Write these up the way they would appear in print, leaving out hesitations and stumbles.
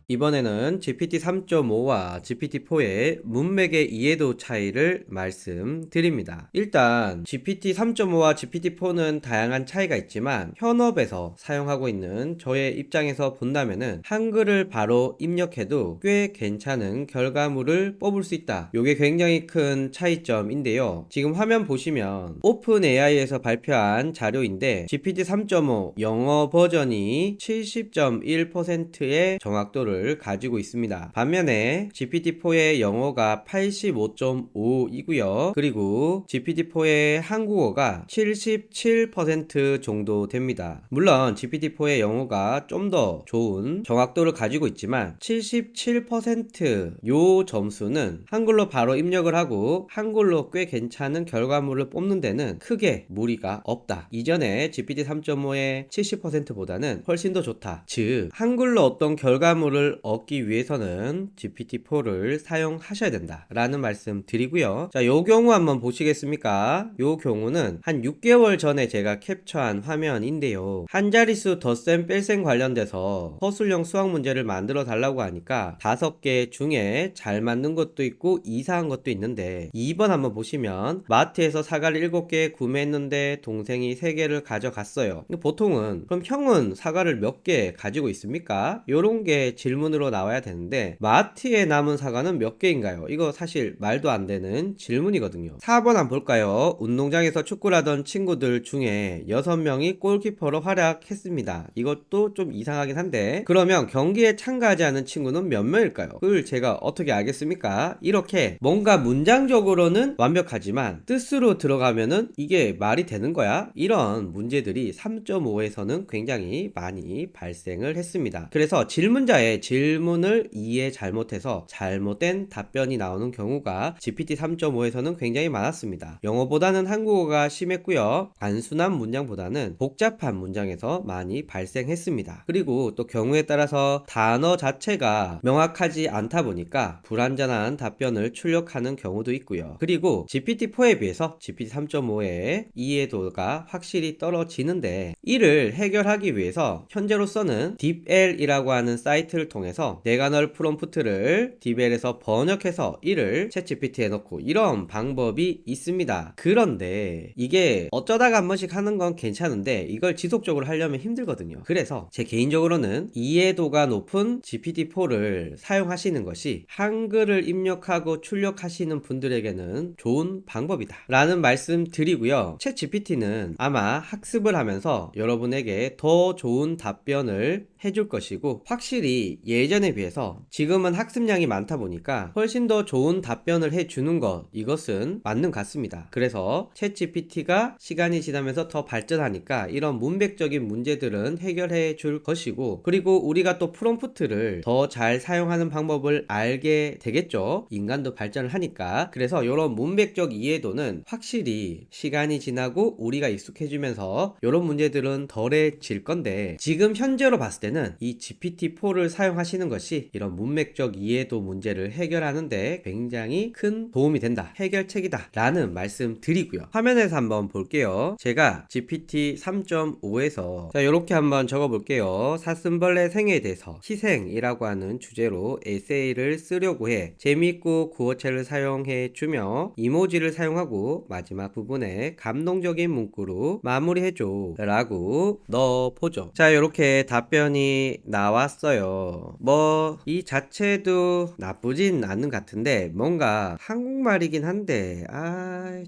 이번에는 GPT 3.5와 GPT 4의 문맥의 이해도 차이를 말씀드립니다. 일단 GPT 3.5와 GPT 4는 다양한 차이가 있지만 현업에서 사용하고 있는 저의 입장에서 본다면은 한글을 바로 입력해도 꽤 괜찮은 결과물을 뽑을 수 있다. 이게 굉장히 큰 차이점인데요. 지금 화면 보시면 오픈 AI에서 발표한 자료인데 GPT 3.5 영어 버전이 70.1%의 정확도를 가지고 있습니다. 반면에 GPT-4의 영어가 85.5이고요. 그리고 GPT-4의 한국어가 77% 정도 됩니다. 물론 GPT-4의 영어가 좀 더 좋은 정확도를 가지고 있지만 77%요 점수는 한글로 바로 입력을 하고 한글로 꽤 괜찮은 결과물을 뽑는 데는 크게 무리가 없다. 이전에 GPT 3.5의 70%보다는 훨씬 더 좋다. 즉 한글로 어떤 결과물을 얻기 위해서는 GPT-4를 사용하셔야 된다 라는 말씀 드리고요. 자, 요 경우 한번 보시겠습니까? 요 경우는 한 6개월 전에 제가 캡처한 화면인데요. 한 자릿수 덧셈 뺄셈 관련돼서 서술형 수학 문제를 만들어 달라고 하니까 5개 중에 잘 맞는 것도 있고 이상한 것도 있는데 2번 한번 보시면 마트에서 사과를 7개 구매했는데 동생이 3개를 가져갔어요. 보통은 그럼 형은 사과를 몇 개 가지고 있습니까? 요런 게 질문으로 나와야 되는데 마트에 남은 사과는 몇 개인가요? 이거 사실 말도 안 되는 질문이거든요. 4번 한번 볼까요? 운동장에서 축구를 하던 친구들 중에 6명이 골키퍼로 활약했습니다. 이것도 좀 이상하긴 한데 그러면 경기에 참가하지 않은 친구는 몇 명일까요? 그걸 제가 어떻게 알겠습니까? 이렇게 뭔가 문장적으로는 완벽하지만 뜻으로 들어가면은 이게 말이 되는 거야? 이런 문제들이 3.5에서는 굉장히 많이 발생을 했습니다. 그래서 질문자의 질문을 이해 잘못해서 잘못된 답변이 나오는 경우가 GPT 3.5에서는 굉장히 많았습니다. 영어보다는 한국어가 심했고요. 단순한 문장보다는 복잡한 문장에서 많이 발생했습니다. 그리고 또 경우에 따라서 단어 자체가 명확하지 않다 보니까 불완전한 답변을 출력하는 경우도 있고요. 그리고 GPT-4에 비해서 GPT 3.5의 이해도가 확실히 떨어지는데 이를 해결하기 위해서 현재로서는 DeepL이라고 하는 사이트를 통해서 내가 널 프롬프트를 DeepL에서 번역해서 이를 챗GPT에 넣고 이런 방법이 있습니다. 그런데 이게 어쩌다가 한 번씩 하는 건 괜찮은데 이걸 지속적으로 하려면 힘들거든요. 그래서 제 개인적으로는 이해도가 높은 GPT-4를 사용하시는 것이 한글을 입력하고 출력하시는 분들에게는 좋은 방법이다 라는 말씀 드리고요. 챗 GPT는 아마 학습을 하면서 여러분에게 더 좋은 답변을 해줄 것이고 확실히 예전에 비해서 지금은 학습량이 많다 보니까 훨씬 더 좋은 답변을 해주는 것 이것은 맞는 것 같습니다. 그래서 챗 GPT가 시간이 지나면서 더 발전하니까 이런 문맥적인 문제들은 해결해 줄 것이고 그리고 우리가 또 프롬프트를 더 잘 사용하는 방법을 알게 되겠죠. 인간도 발전을 하니까. 그래서 이런 문맥적 이해도는 확실히 시간이 지나고 우리가 익숙해지면서 이런 문제들은 덜해질 건데 지금 현재로 봤을 때는 이 GPT-4를 사용하시는 것이 이런 문맥적 이해도 문제를 해결하는데 굉장히 큰 도움이 된다. 해결책이다. 라는 말씀 드리고요. 화면에서 한번 볼게요. 제가 GPT 3.5에서 자 이렇게 한번 적어 볼게요. 사슴벌레 생에 대해서 희생이라고 하는 주제로 에세이를 쓰려고 해. 재미있고 구어체를 사용해 주며 이모지를 사용하고 마지막 부분에 감동적인 문구로 마무리해줘 라고 넣어보죠. 자 이렇게 답변이 나왔어요. 뭐 이 자체도 나쁘진 않는 것 같은데 뭔가 한국말이긴 한데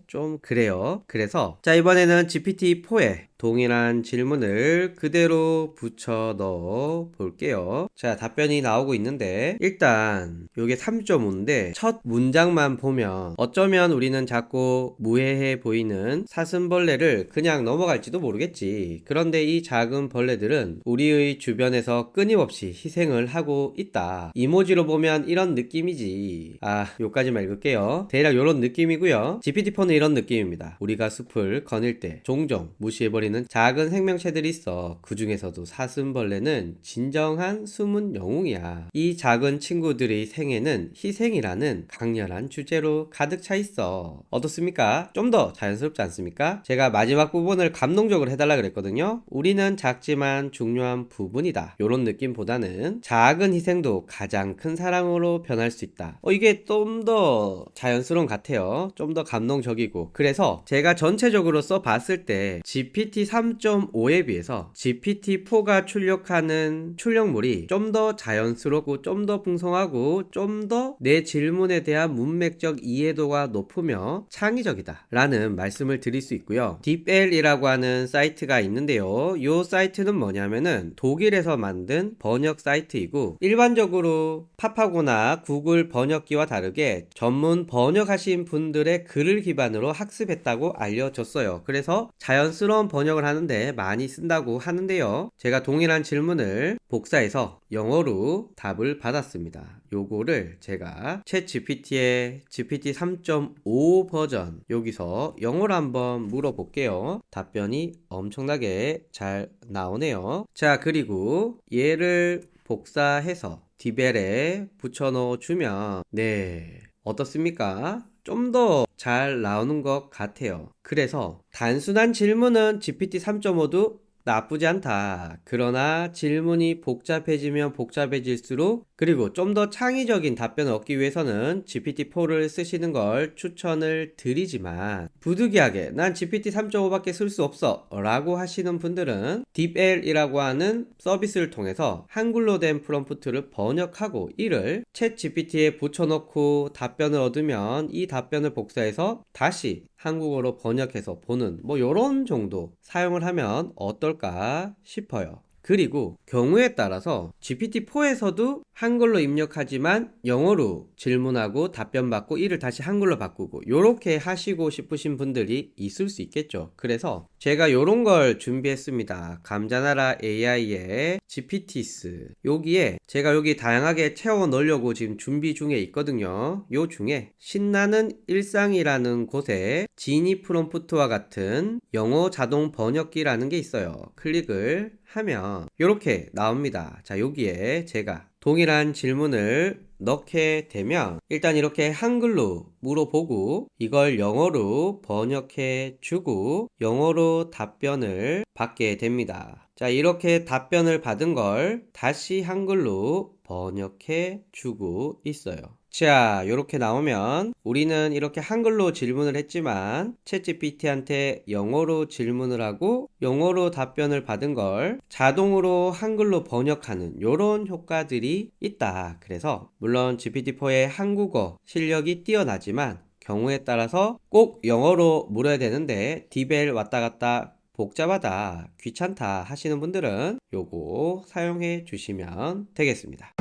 좀 그래요. 그래서 자 이번에는 GPT-4에 동일한 질문을 그대로 붙여 넣어 볼게요. 자 답변이 나오고 있는데 일단 요게 3.5인데 첫 문장만 보면 어쩌면 우리는 자꾸 무해해 보이는 사슴벌레를 그냥 넘어갈지도 모르겠지. 그런데 이 작은 벌레들은 우리의 주변에서 끊임없이 희생을 하고 있다. 이모지로 보면 이런 느낌이지. 요까지만 읽을게요. 대략 요런 느낌이고요. GPT-4는 이런 느낌입니다. 우리가 숲을 거닐 때 종종 무시해버리는 지구에는 작은 생명체들이 있어. 그 중에서도 사슴벌레는 진정한 숨은 영웅이야. 이 작은 친구들의 생애는 희생이라는 강렬한 주제로 가득 차 있어. 어떻습니까? 좀 더 자연스럽지 않습니까? 제가 마지막 부분을 감동적으로 해달라 그랬거든요. 우리는 작지만 중요한 부분이다. 이런 느낌보다는 작은 희생도 가장 큰 사랑으로 변할 수 있다. 이게 좀 더 자연스러운 것 같아요. 좀 더 감동적이고. 그래서 제가 전체적으로 써봤을 때 GPT 3.5에 비해서 GPT-4가 출력하는 출력물이 좀 더 자연스럽고 좀 더 풍성하고 좀 더 내 질문에 대한 문맥적 이해도가 높으며 창의적이다 라는 말씀을 드릴 수 있고요. 딥L이라고 하는 사이트가 있는데요. 이 사이트는 뭐냐면은 독일에서 만든 번역 사이트이고, 일반적으로 팝하고나 구글 번역기와 다르게 전문 번역하신 분들의 글을 기반으로 학습했다고 알려졌어요. 그래서 자연스러운 번역을 하는데 많이 쓴다고 하는데요. 제가 동일한 질문을 복사해서 영어로 답을 받았습니다. 요거를 제가 챗 GPT의 GPT 3.5 버전 여기서 영어로 한번 물어볼게요. 답변이 엄청나게 잘 나오네요. 자, 그리고 얘를 복사해서 디벨에 붙여넣어 주면 어떻습니까? 좀 더 잘 나오는 것 같아요. 그래서 단순한 질문은 GPT 3.5도 나쁘지 않다. 그러나 질문이 복잡해지면 복잡해질수록, 그리고 좀 더 창의적인 답변을 얻기 위해서는 GPT-4를 쓰시는 걸 추천을 드리지만, 부득이하게 난 GPT 3.5밖에 쓸 수 없어 라고 하시는 분들은 딥L이라고 하는 서비스를 통해서 한글로 된 프롬프트를 번역하고 이를 챗 GPT에 붙여넣고 답변을 얻으면 이 답변을 복사해서 다시 한국어로 번역해서 보는 요런 정도 사용을 하면 어떨까 싶어요. 그리고 경우에 따라서 GPT-4에서도 한글로 입력하지만 영어로 질문하고 답변받고 이를 다시 한글로 바꾸고 요렇게 하시고 싶으신 분들이 있을 수 있겠죠. 그래서 제가 요런 걸 준비했습니다. 감자나라 AI의 GPTs, 여기에 제가 여기 다양하게 채워 넣으려고 지금 준비 중에 있거든요. 요 중에 신나는 일상이라는 곳에 지니 프롬프트와 같은 영어 자동 번역기라는 게 있어요. 클릭을 하면 이렇게 나옵니다. 자, 여기에 제가 동일한 질문을 넣게 되면 일단 이렇게 한글로 물어보고 이걸 영어로 번역해 주고 영어로 답변을 받게 됩니다. 자, 이렇게 답변을 받은 걸 다시 한글로 번역해 주고 있어요. 자, 이렇게 나오면 우리는 이렇게 한글로 질문을 했지만 챗GPT한테 영어로 질문을 하고 영어로 답변을 받은 걸 자동으로 한글로 번역하는 이런 효과들이 있다. 그래서 물론 GPT-4의 한국어 실력이 뛰어나지만 경우에 따라서 꼭 영어로 물어야 되는데 디벨 왔다 갔다 복잡하다, 귀찮다 하시는 분들은 요거 사용해 주시면 되겠습니다.